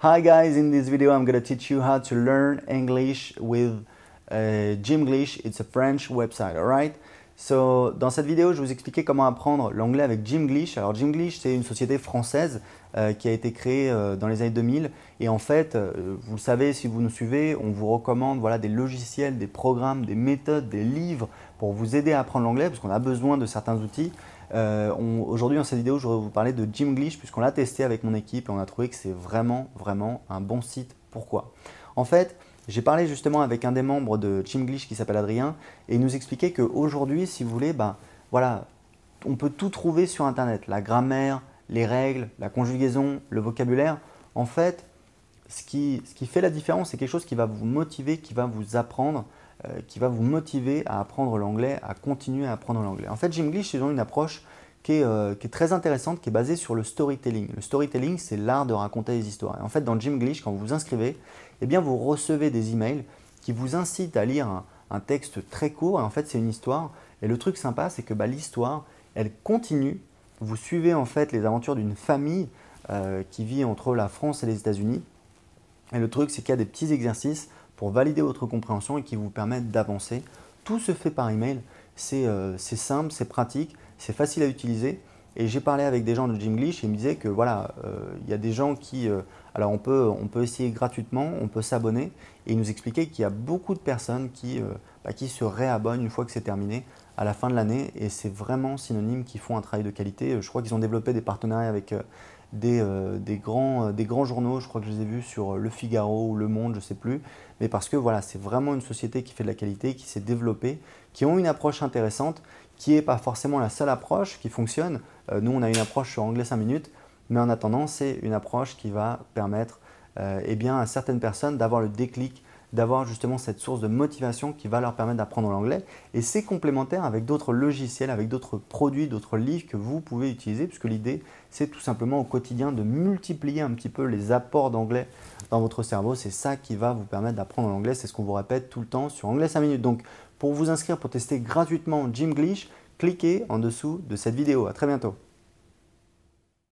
Hi guys, in this video I'm going to teach you how to learn English with Gymglish. It's a French website, alright? So, dans cette vidéo, je vais vous expliquer comment apprendre l'anglais avec Gymglish. Alors Gymglish, c'est une société française qui a été créée dans les années 2000 et en fait, vous le savez si vous nous suivez, on vous recommande voilà, des logiciels, des programmes, des méthodes, des livres pour vous aider à apprendre l'anglais parce qu'on a besoin de certains outils. Aujourd'hui dans cette vidéo, je vais vous parler de Gymglish puisqu'on l'a testé avec mon équipe et on a trouvé que c'est vraiment un bon site. Pourquoi? En fait, j'ai parlé justement avec un des membres de Gymglish qui s'appelle Adrien et il nous expliquait qu'aujourd'hui, si vous voulez, voilà, on peut tout trouver sur Internet. La grammaire, les règles, la conjugaison, le vocabulaire. En fait, ce qui fait la différence, c'est quelque chose qui va vous motiver, qui va vous apprendre, qui va vous motiver à apprendre l'anglais, à continuer à apprendre l'anglais. En fait, Gymglish, ils ont une approche qui est très intéressante, qui est basée sur le storytelling. Le storytelling, c'est l'art de raconter des histoires. Et en fait, dans Gymglish, quand vous vous inscrivez, eh bien, vous recevez des emails qui vous incitent à lire un texte très court. Et en fait, c'est une histoire. Et le truc sympa, c'est que l'histoire, elle continue. Vous suivez en fait les aventures d'une famille qui vit entre la France et les États-Unis. Et le truc, c'est qu'il y a des petits exercices pour valider votre compréhension et qui vous permettent d'avancer. Tout se fait par email. C'est simple, c'est pratique, c'est facile à utiliser. Et j'ai parlé avec des gens de Gymglish et ils me disaient que voilà, il y a des gens qui… alors on peut essayer gratuitement, on peut s'abonner. Et ils nous expliquaient qu'il y a beaucoup de personnes qui se réabonnent une fois que c'est terminé à la fin de l'année. Et c'est vraiment synonyme qu'ils font un travail de qualité. Je crois qu'ils ont développé des partenariats avec des grands journaux, je crois que je les ai vus sur Le Figaro ou Le Monde, je ne sais plus, mais parce que voilà, c'est vraiment une société qui fait de la qualité, qui s'est développée, qui ont une approche intéressante, qui n'est pas forcément la seule approche qui fonctionne. Nous, on a une approche sur Anglais 5 minutes, mais en attendant, c'est une approche qui va permettre eh bien, à certaines personnes d'avoir le déclic, d'avoir justement cette source de motivation qui va leur permettre d'apprendre l'anglais. Et c'est complémentaire avec d'autres logiciels, avec d'autres produits, d'autres livres que vous pouvez utiliser, puisque l'idée, c'est tout simplement au quotidien de multiplier un petit peu les apports d'anglais dans votre cerveau. C'est ça qui va vous permettre d'apprendre l'anglais. C'est ce qu'on vous répète tout le temps sur Anglais 5 minutes. Donc, pour vous inscrire, pour tester gratuitement Gymglish, cliquez en dessous de cette vidéo. À très bientôt.